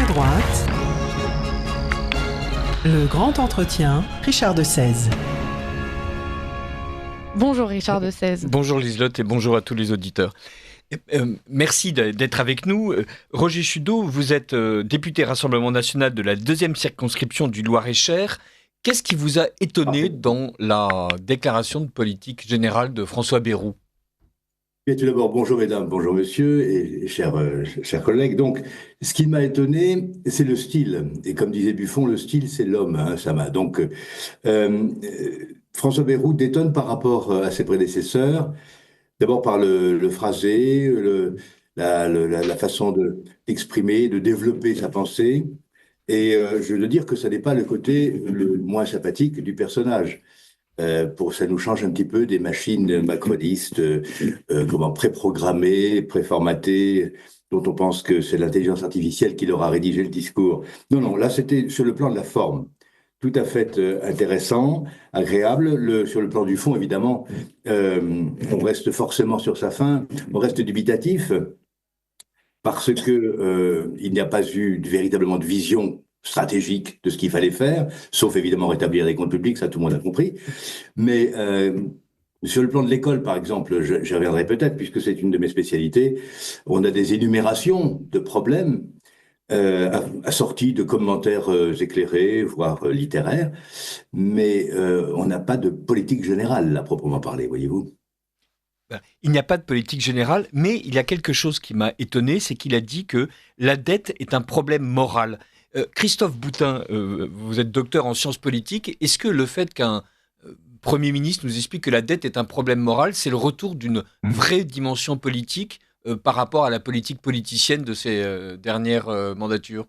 droite, le grand entretien, Richard de Sèze. Bonjour Richard de Sèze. Bonjour Liselotte et bonjour à tous les auditeurs. Merci d'être avec nous. Roger Chudeau, vous êtes député Rassemblement National de la 2e circonscription du Loir-et-Cher. Qu'est-ce qui vous a étonné dans la déclaration de politique générale de François Bayrou ? Bien, tout d'abord, bonjour mesdames, bonjour monsieur et chers collègues. Donc, ce qui m'a étonné, c'est le style. Et comme disait Buffon, le style, c'est l'homme, hein, ça m'a. Donc, François Bayrou détonne par rapport à ses prédécesseurs, d'abord par le phrasé, la façon d'exprimer, de développer sa pensée. Et je veux dire que ça n'est pas le côté le moins sympathique du personnage. Ça nous change un petit peu des machines macronistes, préprogrammées, préformatées, dont on pense que c'est l'intelligence artificielle qui leur a rédigé le discours. Non, là c'était sur le plan de la forme, tout à fait intéressant, agréable. Sur le plan du fond, évidemment, on reste forcément sur sa faim, on reste dubitatif, parce que il n'y a pas eu véritablement de vision stratégique de ce qu'il fallait faire, sauf évidemment rétablir les comptes publics, ça tout le monde a compris. Mais sur le plan de l'école, par exemple, j'y reviendrai peut-être, puisque c'est une de mes spécialités, on a des énumérations de problèmes assortis de commentaires éclairés, voire littéraires, mais on n'a pas de politique générale, à proprement parler, voyez-vous. Il n'y a pas de politique générale, mais il y a quelque chose qui m'a étonné, c'est qu'il a dit que la dette est un problème moral. Christophe Boutin, vous êtes docteur en sciences politiques. Est-ce que le fait qu'un Premier ministre nous explique que la dette est un problème moral, c'est le retour d'une vraie dimension politique par rapport à la politique politicienne de ces dernières mandatures ?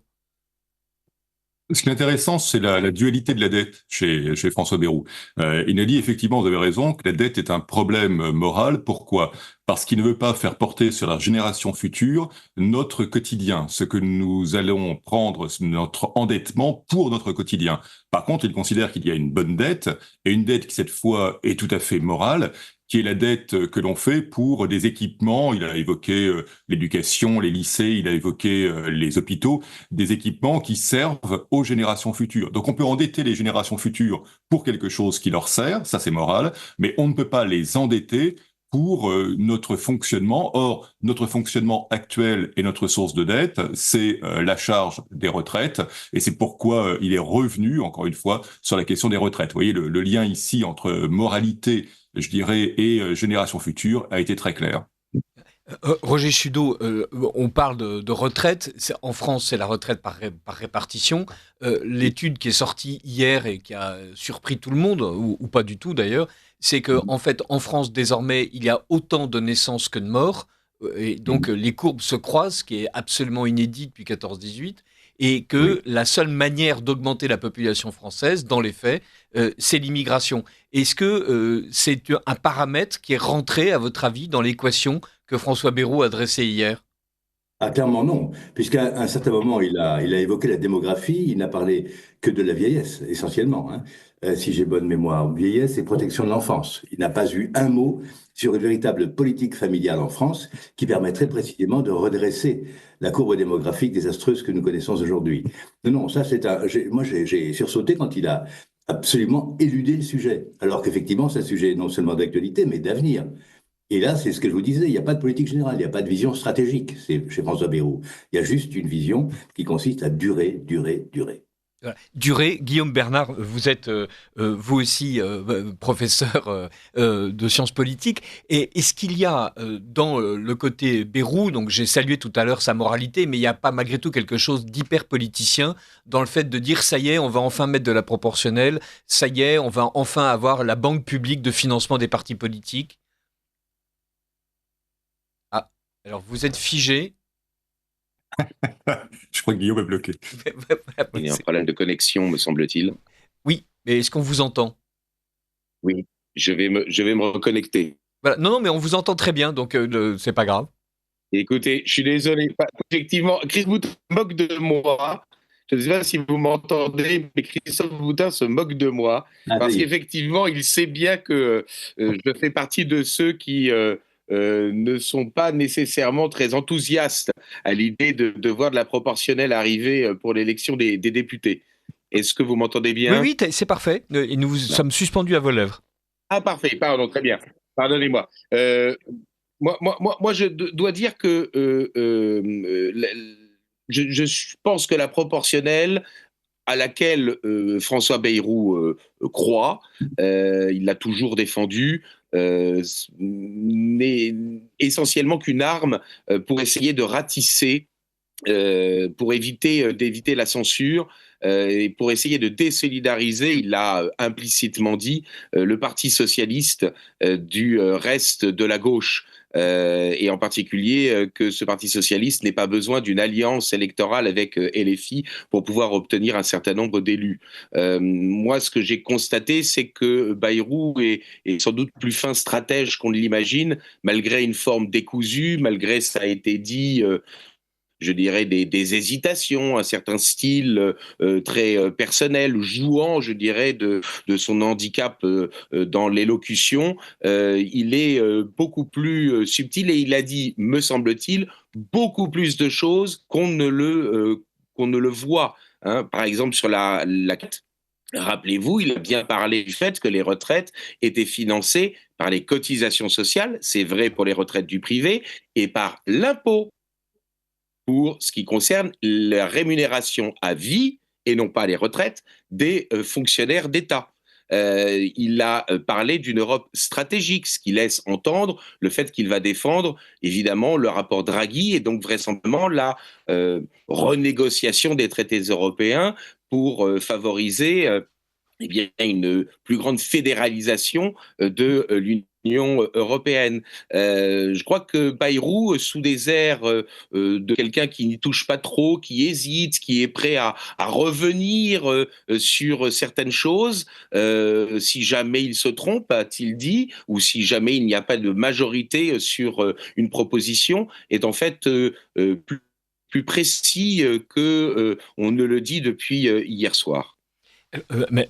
Ce qui est intéressant, c'est la dualité de la dette chez François Bayrou. Il a dit effectivement, vous avez raison, que la dette est un problème moral. Pourquoi ? Parce qu'il ne veut pas faire porter sur la génération future notre quotidien, ce que nous allons prendre, notre endettement pour notre quotidien. Par contre, il considère qu'il y a une bonne dette, et une dette qui cette fois est tout à fait morale, qui est la dette que l'on fait pour des équipements. Il a évoqué l'éducation, les lycées, il a évoqué les hôpitaux, des équipements qui servent aux générations futures. Donc on peut endetter les générations futures pour quelque chose qui leur sert, ça c'est moral, mais on ne peut pas les endetter pour notre fonctionnement. Or, notre fonctionnement actuel et notre source de dette, c'est la charge des retraites, et c'est pourquoi il est revenu, encore une fois, sur la question des retraites. Vous voyez, le lien ici entre moralité, je dirais, et génération future a été très clair. Roger Chudeau, on parle de retraite. En France, c'est la retraite par répartition. L'étude qui est sortie hier et qui a surpris tout le monde, ou pas du tout d'ailleurs, c'est qu'en fait, en France, désormais, il y a autant de naissances que de morts. Et donc, les courbes se croisent, ce qui est absolument inédit depuis 14-18. Et que la seule manière d'augmenter la population française, dans les faits, c'est l'immigration. Est-ce que c'est un paramètre qui est rentré, à votre avis, dans l'équation que François Bayrou a dressée hier ? Clairement non, puisqu'à un certain moment, il a évoqué la démographie, il n'a parlé que de la vieillesse, essentiellement. Si j'ai bonne mémoire, vieillesse et protection de l'enfance. Il n'a pas eu un mot sur une véritable politique familiale en France qui permettrait précisément de redresser la courbe démographique désastreuse que nous connaissons aujourd'hui. Non, ça j'ai sursauté quand il a absolument éludé le sujet, alors qu'effectivement, c'est un sujet non seulement d'actualité, mais d'avenir. Et là, c'est ce que je vous disais, il n'y a pas de politique générale, il n'y a pas de vision stratégique chez François Bayrou. Il y a juste une vision qui consiste à durer. Durer. Guillaume Bernard, vous êtes vous aussi professeur de sciences politiques. Et est-ce qu'il y a dans le côté Bayrou, donc j'ai salué tout à l'heure sa moralité, mais il n'y a pas malgré tout quelque chose d'hyper politicien dans le fait de dire ça y est, on va enfin mettre de la proportionnelle, ça y est, on va enfin avoir la banque publique de financement des partis politiques ? Alors, vous êtes figé. Je crois que Guillaume est bloqué. Il y a un problème de connexion, me semble-t-il. Oui, mais est-ce qu'on vous entend ? Oui, je vais me reconnecter. Voilà. Non, mais on vous entend très bien, donc c'est pas grave. Écoutez, je suis désolé. Effectivement, Chris Boutin se moque de moi. Je ne sais pas si vous m'entendez, mais Christophe Boutin se moque de moi. Parce qu'effectivement, il sait bien que je fais partie de ceux qui ne sont pas nécessairement très enthousiastes à l'idée de voir de la proportionnelle arriver pour l'élection des députés. Est-ce que vous m'entendez Oui, bien? oui, c'est parfait. Et nous sommes suspendus à vos lèvres. Ah, parfait, pardon, très bien. Pardonnez-moi. Moi, je dois dire que je pense que la proportionnelle à laquelle François Bayrou croit, il l'a toujours défendu, n'est essentiellement qu'une arme pour essayer de ratisser, pour d'éviter la censure. Et pour essayer de désolidariser, il l'a implicitement dit, le Parti socialiste du reste de la gauche. Et en particulier que ce Parti socialiste n'ait pas besoin d'une alliance électorale avec LFI pour pouvoir obtenir un certain nombre d'élus. Moi, ce que j'ai constaté, c'est que Bayrou est sans doute plus fin stratège qu'on ne l'imagine, malgré une forme décousue, malgré, ça a été dit, je dirais, des hésitations, un certain style très personnel, jouant, je dirais, de son handicap dans l'élocution. Il est beaucoup plus subtil et il a dit, me semble-t-il, beaucoup plus de choses qu'on ne le voit. Hein. Par exemple, sur la rappelez-vous, il a bien parlé du fait que les retraites étaient financées par les cotisations sociales, c'est vrai pour les retraites du privé, et par l'impôt pour ce qui concerne la rémunération à vie, et non pas les retraites, des fonctionnaires d'État. Il a parlé d'une Europe stratégique, ce qui laisse entendre le fait qu'il va défendre évidemment le rapport Draghi et donc vraisemblablement la renégociation des traités européens pour favoriser eh bien, une plus grande fédéralisation de l'Union européenne. Je crois que Bayrou, sous des airs de quelqu'un qui n'y touche pas trop, qui hésite, qui est prêt à revenir sur certaines choses, si jamais il se trompe, a-t-il dit, ou si jamais il n'y a pas de majorité sur une proposition, est en fait plus précis que on ne le dit depuis hier soir.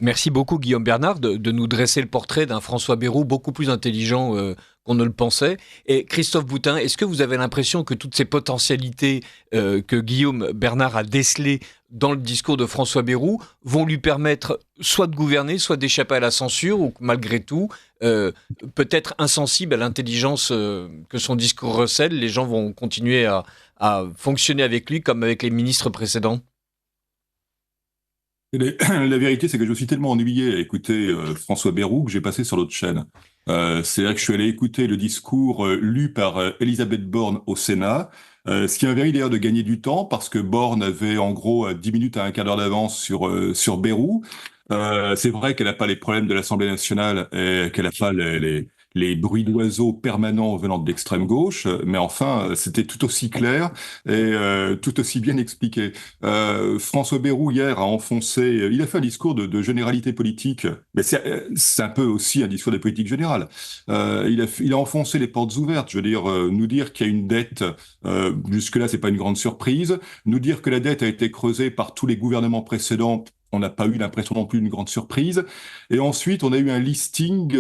Merci beaucoup Guillaume Bernard de nous dresser le portrait d'un François Bayrou beaucoup plus intelligent qu'on ne le pensait. Et Christophe Boutin, est-ce que vous avez l'impression que toutes ces potentialités que Guillaume Bernard a décelées dans le discours de François Bayrou vont lui permettre soit de gouverner, soit d'échapper à la censure, ou malgré tout, peut-être insensible à l'intelligence que son discours recèle, les gens vont continuer à fonctionner avec lui comme avec les ministres précédents? La vérité, c'est que je me suis tellement ennuyé à écouter François Bayrou que j'ai passé sur l'autre chaîne. C'est-à-dire que je suis allé écouter le discours lu par Elisabeth Borne au Sénat, ce qui m'a permis d'ailleurs de gagner du temps, parce que Borne avait en gros 10 minutes à un quart d'heure d'avance sur Bayrou. C'est vrai qu'elle n'a pas les problèmes de l'Assemblée nationale et qu'elle n'a pas les bruits d'oiseaux permanents venant de l'extrême gauche, mais enfin, c'était tout aussi clair et tout aussi bien expliqué. François Bayrou, hier, a enfoncé, il a fait un discours de généralité politique, mais c'est un peu aussi un discours de politique générale. Il a enfoncé les portes ouvertes, je veux dire, nous dire qu'il y a une dette, jusque-là, c'est pas une grande surprise, nous dire que la dette a été creusée par tous les gouvernements précédents, on n'a pas eu l'impression non plus d'une grande surprise. Et ensuite, on a eu un listing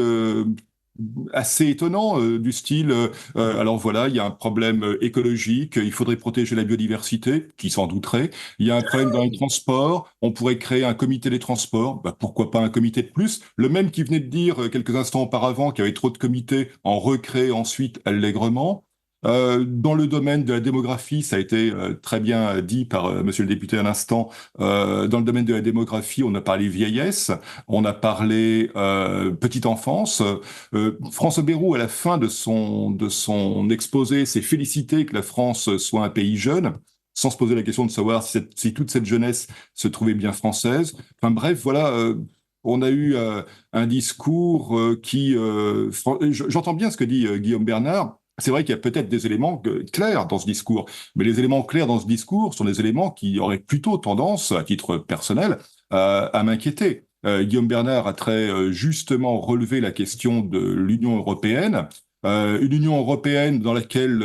assez étonnant du style alors voilà, il y a un problème écologique, il faudrait protéger la biodiversité, qui s'en douterait, il y a un problème dans les transports, on pourrait créer un comité des transports, pourquoi pas un comité de plus, le même qui venait de dire quelques instants auparavant qu'il y avait trop de comités, en recréer ensuite allègrement. Dans le domaine de la démographie, ça a été très bien dit par monsieur le député à l'instant, dans le domaine de la démographie, on a parlé vieillesse, on a parlé petite enfance. François Bayrou, à la fin de son exposé, s'est félicité que la France soit un pays jeune, sans se poser la question de savoir si toute cette jeunesse se trouvait bien française. Enfin bref, voilà... on a eu un discours j'entends bien ce que dit Guillaume Bernard. C'est vrai qu'il y a peut-être des éléments clairs dans ce discours, mais les éléments clairs dans ce discours sont des éléments qui auraient plutôt tendance, à titre personnel, à m'inquiéter. Guillaume Bernard a très justement relevé la question de l'Union européenne. une Union européenne dans laquelle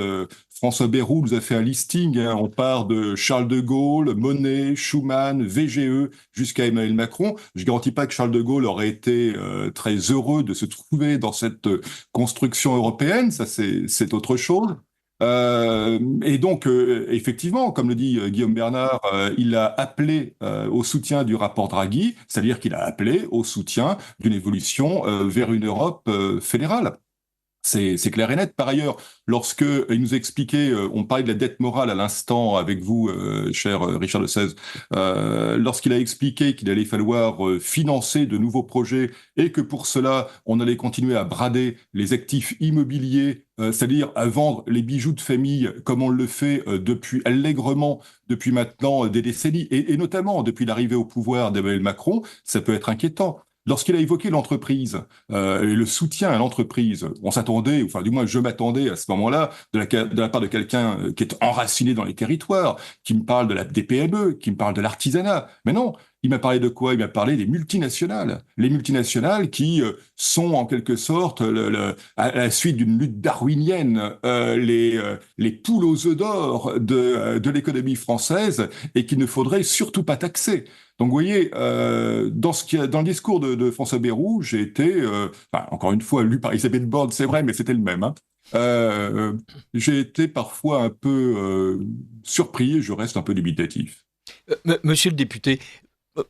François Bayrou nous a fait un listing, hein. On part de Charles de Gaulle, Monnet, Schuman, VGE, jusqu'à Emmanuel Macron. Je garantis pas que Charles de Gaulle aurait été très heureux de se trouver dans cette construction européenne, ça c'est autre chose. Et donc, effectivement, comme le dit Guillaume Bernard, il a appelé au soutien du rapport Draghi, c'est-à-dire qu'il a appelé au soutien d'une évolution vers une Europe fédérale. C'est clair et net. Par ailleurs, lorsque il nous expliquait, on parlait de la dette morale à l'instant avec vous, cher Richard de Sèze, lorsqu'il a expliqué qu'il allait falloir financer de nouveaux projets et que pour cela, on allait continuer à brader les actifs immobiliers, c'est-à-dire à vendre les bijoux de famille comme on le fait depuis allègrement depuis maintenant des décennies et notamment depuis l'arrivée au pouvoir d'Emmanuel Macron, ça peut être inquiétant. Lorsqu'il a évoqué l'entreprise et le soutien à l'entreprise, on s'attendait, enfin du moins je m'attendais à ce moment-là, de la part de quelqu'un qui est enraciné dans les territoires, qui me parle des PME, qui me parle de l'artisanat. Mais non, il m'a parlé de quoi? Il m'a parlé des multinationales. Les multinationales qui sont en quelque sorte, à la suite d'une lutte darwinienne, les poules aux œufs d'or de l'économie française et qu'il ne faudrait surtout pas taxer. Donc, vous voyez, dans le discours de François Bayrou, j'ai été, enfin, encore une fois, lu par Isabelle Borne, c'est vrai, mais c'était le même. Hein. J'ai été parfois un peu surpris et je reste un peu dubitatif. Monsieur le député,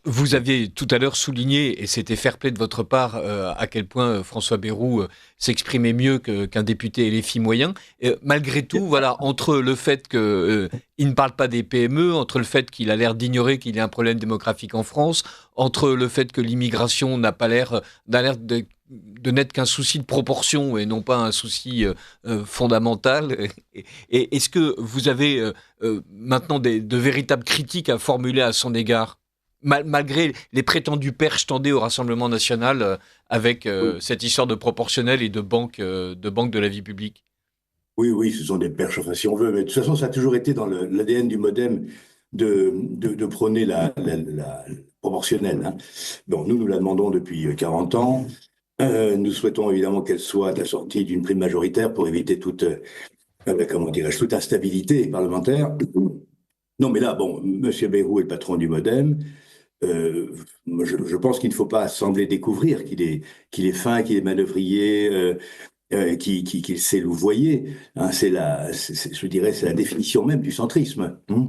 vous aviez tout à l'heure souligné, et c'était fair-play de votre part, à quel point François Bayrou s'exprimait mieux qu'un député LFI moyen. Malgré tout, voilà, entre le fait qu'il ne parle pas des PME, entre le fait qu'il a l'air d'ignorer qu'il y a un problème démographique en France, entre le fait que l'immigration n'a l'air de n'être qu'un souci de proportion et non pas un souci fondamental. Et est-ce que vous avez maintenant de véritables critiques à formuler à son égard ? Malgré les prétendues perches tendues au Rassemblement national avec cette histoire de proportionnel et de banque de la vie publique. Oui, ce sont des perches, enfin, si on veut, mais de toute façon, ça a toujours été dans l'ADN du MoDem de prôner la proportionnelle. Hein. Bon, nous la demandons depuis 40 ans. Nous souhaitons évidemment qu'elle soit assortie d'une prime majoritaire pour éviter comment dirais-je, toute instabilité parlementaire. Non, mais là, bon, M. Bayrou est le patron du MoDem. Je pense qu'il ne faut pas sembler découvrir qu'il est fin, qu'il est manœuvrier, qu'il sait louvoyer. Hein, je dirais, c'est la définition même du centrisme. Hein.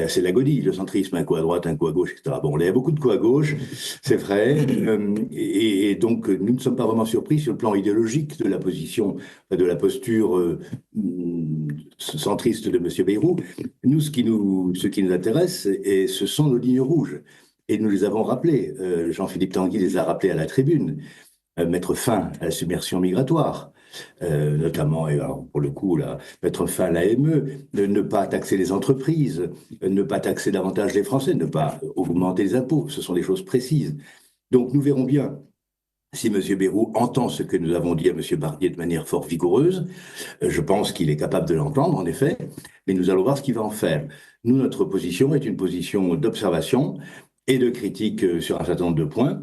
C'est la godille, le centrisme, un coup à droite, un coup à gauche, etc. Bon, il y a beaucoup de coups à gauche, c'est vrai. Et donc, nous ne sommes pas vraiment surpris sur le plan idéologique de la position, de la posture centriste de M. Bayrou. Nous, ce qui nous intéresse, ce sont nos lignes rouges. Et nous les avons rappelées. Jean-Philippe Tanguy les a rappelées à la tribune. Mettre fin à la submersion migratoire, notamment, et alors, pour le coup, là, mettre fin à l'AME, ne pas taxer les entreprises, ne pas taxer davantage les Français, ne pas augmenter les impôts. Ce sont des choses précises. Donc, nous verrons bien si M. Bayrou entend ce que nous avons dit à M. Barnier de manière fort vigoureuse. Je pense qu'il est capable de l'entendre, en effet, mais nous allons voir ce qu'il va en faire. Nous, notre position est une position d'observation et de critique sur un certain nombre de points.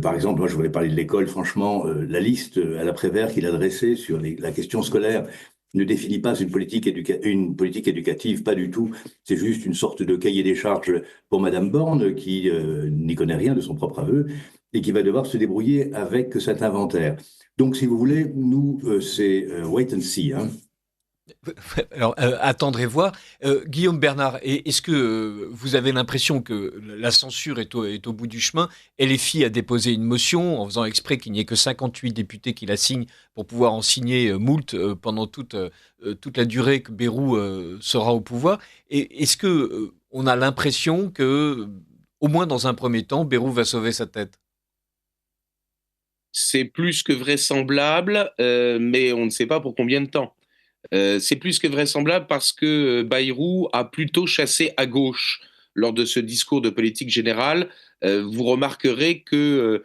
Par exemple, moi je voulais parler de l'école, franchement, la liste à l'après-vert qu'il a dressée sur la question scolaire ne définit pas une politique éducative, pas du tout. C'est juste une sorte de cahier des charges pour Madame Borne, qui n'y connaît rien de son propre aveu, et qui va devoir se débrouiller avec cet inventaire. Donc, si vous voulez, nous, c'est wait and see, hein. Alors, attendre et voir. Guillaume Bernard, est-ce que vous avez l'impression que la censure est au bout du chemin? LFI a déposé une motion en faisant exprès qu'il n'y ait que 58 députés qui la signent pour pouvoir en signer moult pendant toute la durée que Bayrou sera au pouvoir. Et est-ce que on a l'impression que, au moins dans un premier temps, Bayrou va sauver sa tête? C'est plus que vraisemblable, mais on ne sait pas pour combien de temps. C'est plus que vraisemblable parce que Bayrou a plutôt chassé à gauche lors de ce discours de politique générale. Vous remarquerez que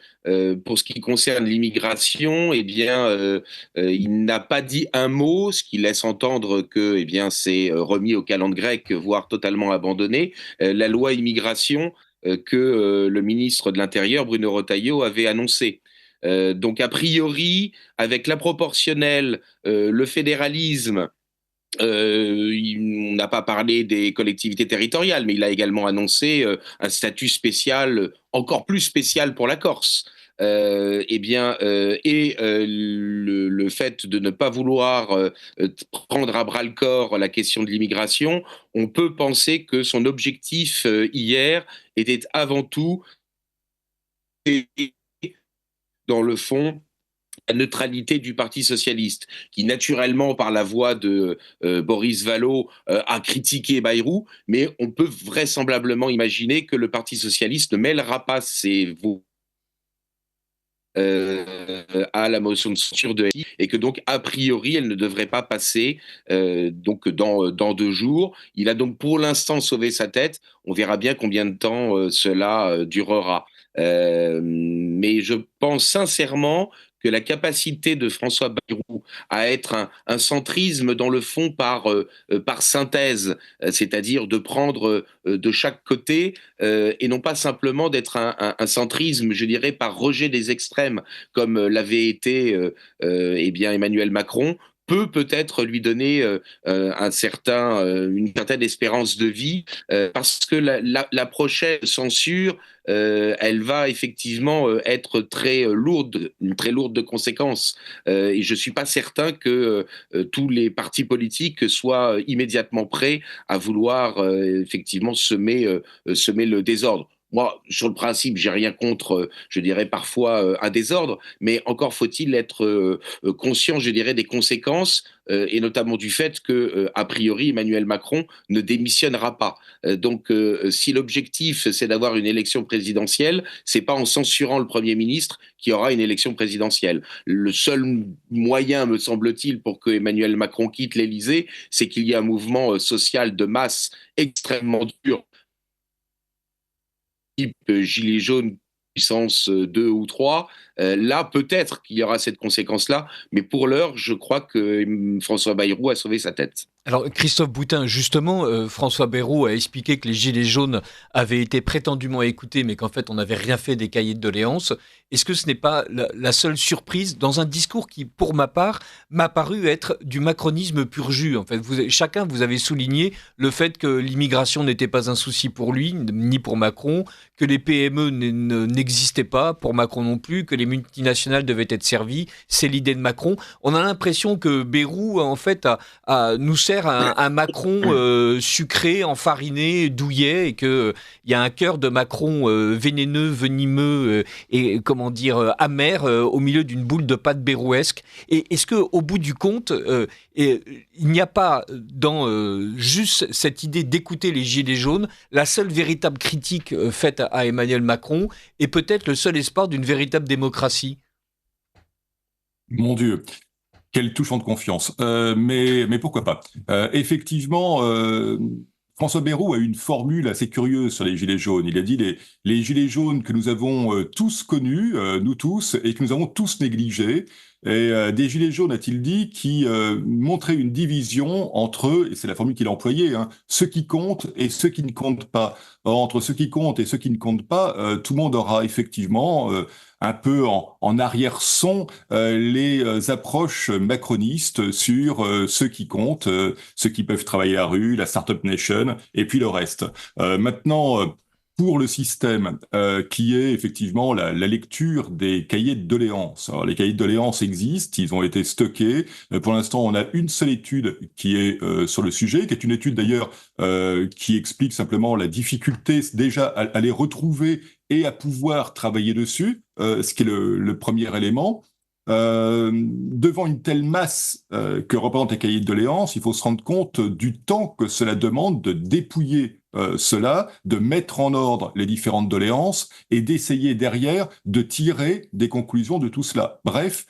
pour ce qui concerne l'immigration, eh bien, il n'a pas dit un mot, ce qui laisse entendre que, eh bien, c'est remis aux calendes grecques, voire totalement abandonné. La loi immigration que le ministre de l'Intérieur, Bruno Retailleau, avait annoncée. Donc, a priori, avec la proportionnelle, le fédéralisme, on n'a pas parlé des collectivités territoriales, mais il a également annoncé un statut spécial, encore plus spécial pour la Corse. Le fait de ne pas vouloir prendre à bras le corps la question de l'immigration, on peut penser que son objectif hier était avant tout, dans le fond, la neutralité du Parti socialiste, qui naturellement, par la voix de Boris Vallaud, a critiqué Bayrou, mais on peut vraisemblablement imaginer que le Parti socialiste ne mêlera pas ses voix à la motion de censure de LI, et que donc, a priori, elle ne devrait pas passer donc dans 2 jours. Il a donc pour l'instant sauvé sa tête. On verra bien combien de temps cela durera. Mais je pense sincèrement que la capacité de François Bayrou à être un centrisme dans le fond par synthèse, c'est-à-dire de prendre de chaque côté et non pas simplement d'être un centrisme, je dirais, par rejet des extrêmes, comme l'avait été Emmanuel Macron, peut-être lui donner une certaine espérance de vie, parce que la prochaine censure, elle va effectivement être très lourde de conséquences. Et je ne suis pas certain que tous les partis politiques soient immédiatement prêts à vouloir effectivement semer le désordre. Moi, sur le principe, j'ai rien contre, je dirais parfois un désordre, mais encore faut-il être conscient, je dirais, des conséquences, et notamment du fait que, a priori, Emmanuel Macron ne démissionnera pas. Donc, si l'objectif c'est d'avoir une élection présidentielle, c'est pas en censurant le Premier ministre qu'il y aura une élection présidentielle. Le seul moyen, me semble-t-il, pour que Emmanuel Macron quitte l'Élysée, c'est qu'il y ait un mouvement social de masse extrêmement dur, type gilet jaune puissance 2 ou 3, là peut-être qu'il y aura cette conséquence-là, mais pour l'heure, je crois que François Bayrou a sauvé sa tête. Alors Christophe Boutin, justement, François Bayrou a expliqué que les Gilets jaunes avaient été prétendument écoutés, mais qu'en fait on n'avait rien fait des cahiers de doléances. Est-ce que ce n'est pas la seule surprise dans un discours qui, pour ma part, m'a paru être du macronisme pur jus? En fait, chacun vous avez souligné le fait que l'immigration n'était pas un souci pour lui, ni pour Macron, que les PME n'existaient pas, pour Macron non plus, que les multinationales devaient être servies. C'est l'idée de Macron. On a l'impression que Bayrou, en fait, nous sert un Macron sucré, enfariné, douillet, et qu'il y a un cœur de Macron vénéneux, venimeux et amer au milieu d'une boule de pâte bérouesque. Et est-ce qu'au bout du compte, il n'y a pas dans juste cette idée d'écouter les Gilets jaunes la seule véritable critique faite à Emmanuel Macron et peut-être le seul espoir d'une véritable démocratie? Mon Dieu, quelle touchante confiance. Mais pourquoi pas. Effectivement, François Bayrou a une formule assez curieuse sur les Gilets jaunes. Il a dit les Gilets jaunes que nous avons tous connus, nous tous, et que nous avons tous négligés. Et des Gilets jaunes, a-t-il dit, qui montraient une division entre eux, et c'est la formule qu'il a employée, ceux qui comptent et ceux qui ne comptent pas. Or, entre ceux qui comptent et ceux qui ne comptent pas, tout le monde aura effectivement un peu en arrière-son les approches macronistes sur ceux qui comptent, ceux qui peuvent travailler à la rue, la Startup Nation, et puis le reste. Maintenant, pour le système qui est effectivement la lecture des cahiers de doléances. Alors, les cahiers de doléances existent, ils ont été stockés. Pour l'instant, on a une seule étude qui est sur le sujet, qui est une étude d'ailleurs qui explique simplement la difficulté déjà à les retrouver et à pouvoir travailler dessus, ce qui est le premier élément. Devant une telle masse que représentent les cahiers de doléances, il faut se rendre compte du temps que cela demande de dépouiller cela, de mettre en ordre les différentes doléances et d'essayer derrière de tirer des conclusions de tout cela. Bref,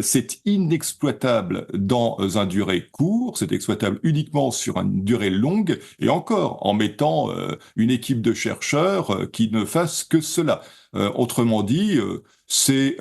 c'est inexploitable dans un durée court, c'est exploitable uniquement sur une durée longue et encore en mettant une équipe de chercheurs qui ne fasse que cela. Autrement dit, c'est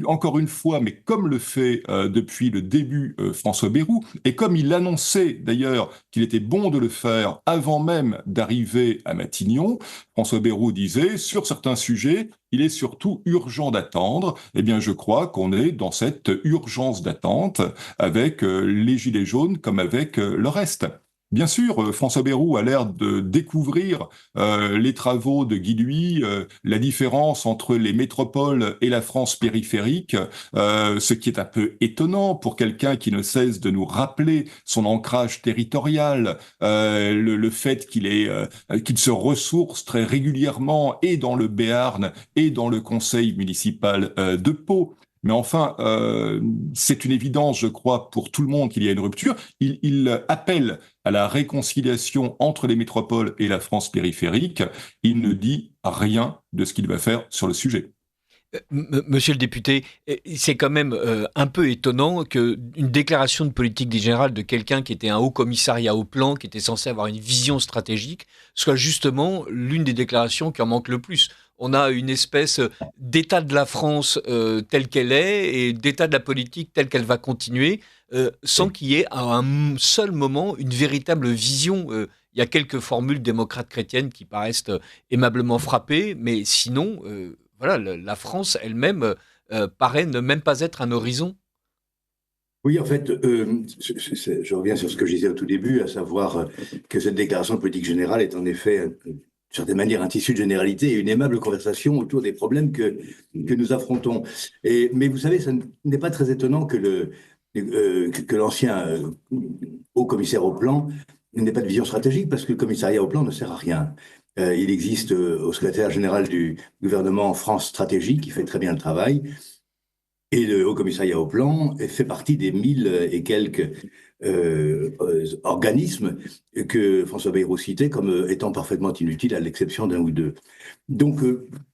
encore une fois, mais comme le fait depuis le début François Bayrou, et comme il annonçait d'ailleurs qu'il était bon de le faire avant même d'arriver à Matignon, François Bayrou disait, sur certains sujets, il est surtout urgent d'attendre. Eh bien, je crois qu'on est dans cette urgence d'attente avec les Gilets jaunes comme avec le reste. Bien sûr, François Bayrou a l'air de découvrir les travaux de Guy Luy, la différence entre les métropoles et la France périphérique, ce qui est un peu étonnant pour quelqu'un qui ne cesse de nous rappeler son ancrage territorial, le fait qu'il se ressource très régulièrement et dans le Béarn et dans le conseil municipal de Pau. Mais enfin, c'est une évidence, je crois, pour tout le monde qu'il y a une rupture. Il appelle à la réconciliation entre les métropoles et la France périphérique. Il ne dit rien de ce qu'il va faire sur le sujet. Monsieur le député, c'est quand même un peu étonnant qu'une déclaration de politique générale de quelqu'un qui était un haut commissariat au plan, qui était censé avoir une vision stratégique, soit justement l'une des déclarations qui en manque le plus. On a une espèce d'état de la France telle qu'elle est et d'état de la politique telle qu'elle va continuer, sans qu'il y ait à un seul moment une véritable vision. Il y a quelques formules démocrates chrétiennes qui paraissent aimablement frappées, mais sinon, voilà, la France elle-même paraît ne même pas être un horizon. Oui, en fait, je reviens sur ce que je disais au tout début, à savoir que cette déclaration de politique générale est en effet, d'une certaine manière, un tissu de généralité et une aimable conversation autour des problèmes que nous affrontons. Mais vous savez, ce n'est pas très étonnant que l'ancien haut commissaire au plan n'ait pas de vision stratégique, parce que le commissariat au plan ne sert à rien. Il existe au secrétaire général du gouvernement France Stratégie, qui fait très bien le travail, et le Haut Commissariat au Plan fait partie des 1000 et quelques organismes que François Bayrou citait comme étant parfaitement inutiles, à l'exception d'un ou deux. Donc,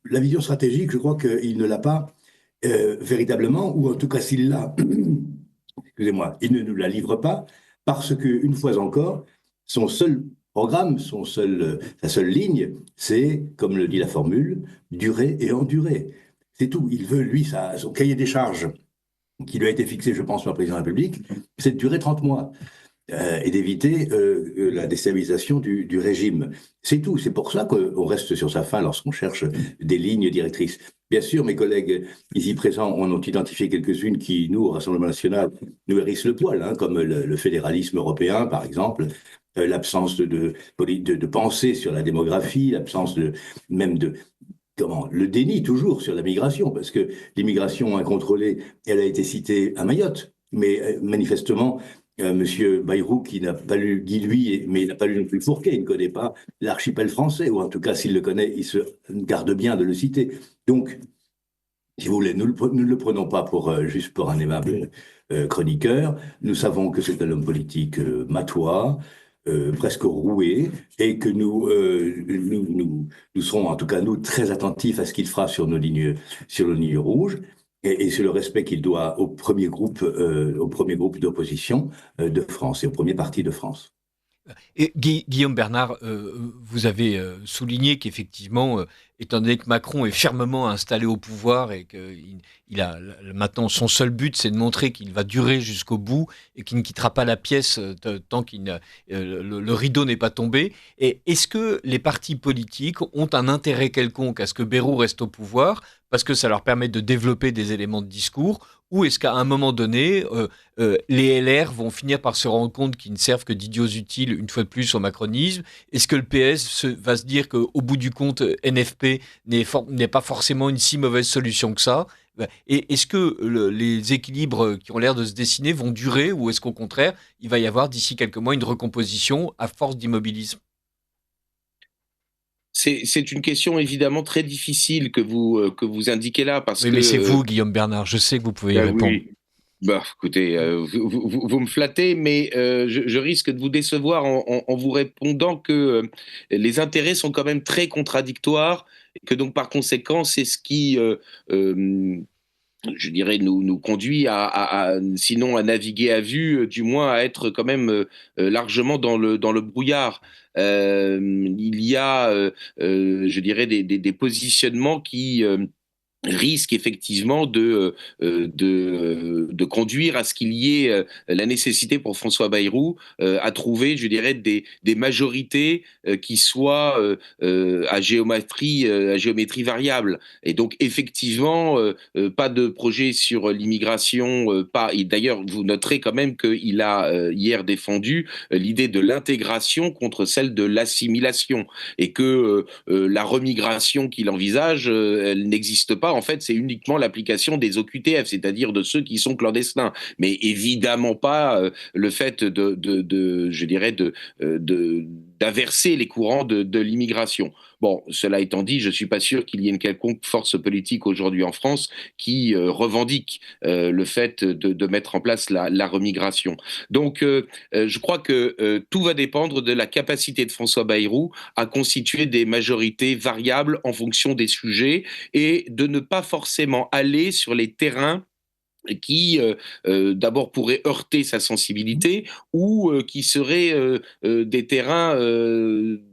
la vision stratégique, je crois qu'il ne l'a pas véritablement, ou en tout cas s'il l'a, excusez-moi, il ne nous la livre pas, parce qu'une fois encore, son seul programme, sa seule ligne, c'est, comme le dit la formule, durer et endurer. C'est tout. Il veut, lui, son cahier des charges, qui lui a été fixé, je pense, par le président de la République, c'est de durer 30 mois et d'éviter la déstabilisation du régime. C'est tout. C'est pour ça qu'on reste sur sa faim lorsqu'on cherche des lignes directrices. Bien sûr, mes collègues ici présents en ont identifié quelques-unes qui, nous, au Rassemblement national, nous hérissent le poil, hein, comme le fédéralisme européen, par exemple, l'absence de pensée sur la démographie, l'absence le déni toujours sur la migration, parce que l'immigration incontrôlée, elle a été citée à Mayotte, mais manifestement, Monsieur Bayrou, qui n'a pas lu Guy Luy, mais il n'a pas lu non plus Fourquet, il ne connaît pas l'archipel français, ou en tout cas, s'il le connaît, il se garde bien de le citer. Donc, si vous voulez, nous ne le prenons pas juste pour un aimable chroniqueur. Nous savons que c'est un homme politique matois, presque roué, et que nous serons, en tout cas nous, très attentifs à ce qu'il fera sur nos lignes rouges, et sur le respect qu'il doit au premier groupe d'opposition de France et au premier parti de France. Et Guillaume Bernard, vous avez souligné qu'effectivement, étant donné que Macron est fermement installé au pouvoir et qu'il a maintenant son seul but, c'est de montrer qu'il va durer jusqu'au bout et qu'il ne quittera pas la pièce tant qu'il le rideau n'est pas tombé. Et est-ce que les partis politiques ont un intérêt quelconque à ce que Bayrou reste au pouvoir parce que ça leur permet de développer des éléments de discours, ou est-ce qu'à un moment donné, les LR vont finir par se rendre compte qu'ils ne servent que d'idiots utiles, une fois de plus, au macronisme? Est-ce que le PS va se dire qu'au bout du compte, NFP n'est pas forcément une si mauvaise solution que ça? Et est-ce que les équilibres qui ont l'air de se dessiner vont durer, ou est-ce qu'au contraire, il va y avoir d'ici quelques mois une recomposition à force d'immobilisme? C'est une question évidemment très difficile que vous indiquez là, parce Oui, que... mais c'est vous, Guillaume Bernard, je sais que vous pouvez y répondre. Oui. Bah, écoutez, vous me flattez, mais je risque de vous décevoir en vous répondant que les intérêts sont quand même très contradictoires, et que donc par conséquent, c'est ce qui, je dirais, nous conduit sinon à naviguer à vue, du moins à être quand même largement dans le brouillard. Il y a, je dirais, des positionnements qui risque effectivement de conduire à ce qu'il y ait la nécessité pour François Bayrou à trouver, je dirais, des majorités qui soient à géométrie variable. Et donc effectivement, pas de projet sur l'immigration, pas. Et d'ailleurs, vous noterez quand même qu'il a hier défendu l'idée de l'intégration contre celle de l'assimilation, et que la remigration qu'il envisage, elle n'existe pas. En fait, c'est uniquement l'application des OQTF, c'est-à-dire de ceux qui sont clandestins, mais évidemment pas le fait d'inverser les courants de l'immigration. Bon, cela étant dit, je ne suis pas sûr qu'il y ait une quelconque force politique aujourd'hui en France qui revendique le fait de mettre en place la remigration. Donc, je crois que tout va dépendre de la capacité de François Bayrou à constituer des majorités variables en fonction des sujets, et de ne pas forcément aller sur les terrains qui d'abord pourraient heurter sa sensibilité, ou qui seraient des terrains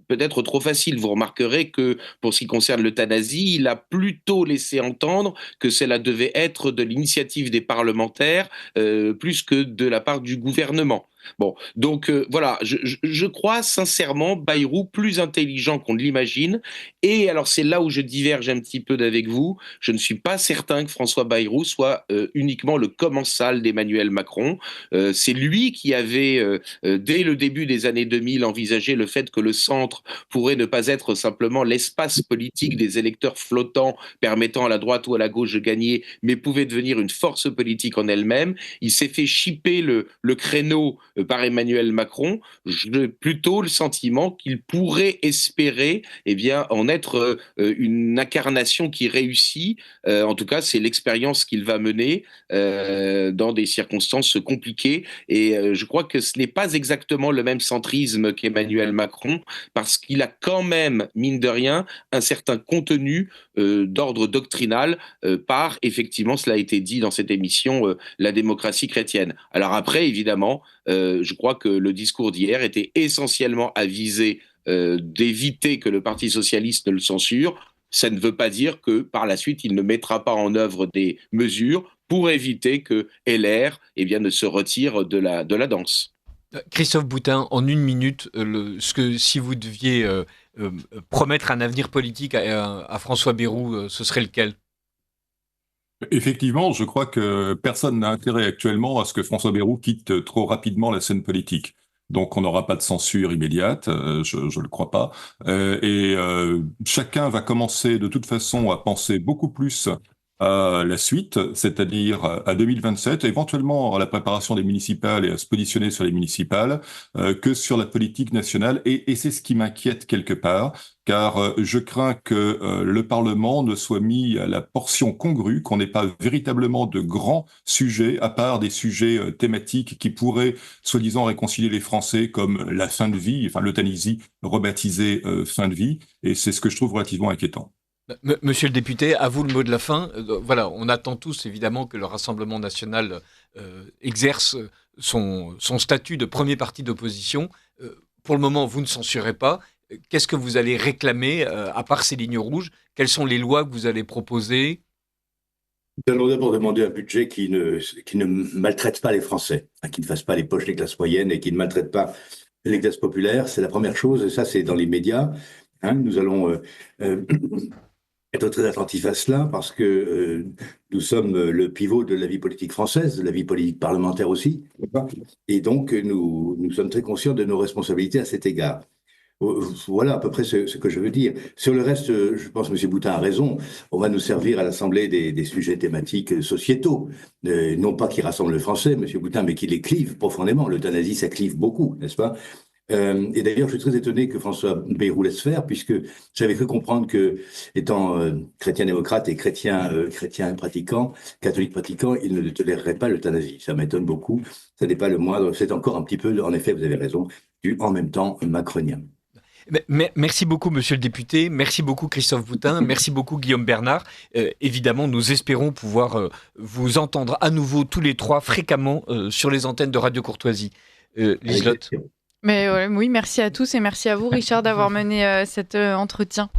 peut-être trop faciles. Vous remarquerez que pour ce qui concerne l'euthanasie, il a plutôt laissé entendre que cela devait être de l'initiative des parlementaires plus que de la part du gouvernement. Bon, donc voilà, je crois sincèrement Bayrou plus intelligent qu'on ne l'imagine. Et alors c'est là où je diverge un petit peu d'avec vous. Je ne suis pas certain que François Bayrou soit uniquement le commensal d'Emmanuel Macron. C'est lui qui avait, dès le début des années 2000, envisagé le fait que le centre pourrait ne pas être simplement l'espace politique des électeurs flottants permettant à la droite ou à la gauche de gagner, mais pouvait devenir une force politique en elle-même. Il s'est fait chipper le créneau par Emmanuel Macron. J'ai plutôt le sentiment qu'il pourrait espérer en être une incarnation qui réussit. En tout cas, c'est l'expérience qu'il va mener dans des circonstances compliquées. Et je crois que ce n'est pas exactement le même centrisme qu'Emmanuel Macron, parce qu'il a quand même, mine de rien, un certain contenu d'ordre doctrinal par, effectivement, cela a été dit dans cette émission, la démocratie chrétienne. Alors après, évidemment, je crois que le discours d'hier était essentiellement à viser d'éviter que le Parti socialiste ne le censure. Ça ne veut pas dire que par la suite, il ne mettra pas en œuvre des mesures pour éviter que LR ne se retire de la danse. Christophe Boutin, en une minute, si vous deviez promettre un avenir politique à François Bayrou, ce serait lequel ? Effectivement, je crois que personne n'a intérêt actuellement à ce que François Bayrou quitte trop rapidement la scène politique. Donc on n'aura pas de censure immédiate, je le crois pas. Chacun va commencer de toute façon à penser beaucoup plus à la suite, c'est-à-dire à 2027, éventuellement à la préparation des municipales et à se positionner sur les municipales, que sur la politique nationale. Et c'est ce qui m'inquiète quelque part, car je crains que le Parlement ne soit mis à la portion congrue, qu'on n'ait pas véritablement de grands sujets, à part des sujets thématiques qui pourraient, soi-disant, réconcilier les Français, comme la fin de vie, enfin l'euthanasie rebaptisée fin de vie, et c'est ce que je trouve relativement inquiétant. Monsieur le député, à vous le mot de la fin. Voilà, on attend tous évidemment que le Rassemblement national exerce son statut de premier parti d'opposition. Pour le moment, vous ne censurez pas. Qu'est-ce que vous allez réclamer, à part ces lignes rouges ? Quelles sont les lois que vous allez proposer ? Nous allons d'abord demander un budget qui ne maltraite pas les Français, qui ne fasse pas les poches des classes moyennes et qui ne maltraite pas les classes populaires. C'est la première chose, et ça c'est dans l'immédiat. Nous allons être très attentifs à cela, parce que nous sommes le pivot de la vie politique française, de la vie politique parlementaire aussi, et donc nous sommes très conscients de nos responsabilités à cet égard. Voilà à peu près ce que je veux dire. Sur le reste, je pense que M. Boutin a raison. On va nous servir à l'Assemblée des sujets thématiques sociétaux, non pas qui rassemblent le Français, M. Boutin, mais qui les clivent profondément. L'euthanasie, ça clive beaucoup, n'est-ce pas ? Et d'ailleurs, je suis très étonné que François Bayrou laisse faire, puisque j'avais cru comprendre que, étant chrétien-démocrate et chrétien pratiquant, catholique pratiquant, il ne tolérerait pas l'euthanasie. Ça m'étonne beaucoup. Ça n'est pas le moindre. C'est encore un petit peu, en effet, vous avez raison, du en même temps macronien. Merci beaucoup, monsieur le député. Merci beaucoup, Christophe Boutin. Merci beaucoup, Guillaume Bernard. Évidemment, nous espérons pouvoir vous entendre à nouveau tous les trois fréquemment sur les antennes de Radio Courtoisie. Liselotte. Oui, merci à tous et merci à vous, Richard, d'avoir mené cet entretien.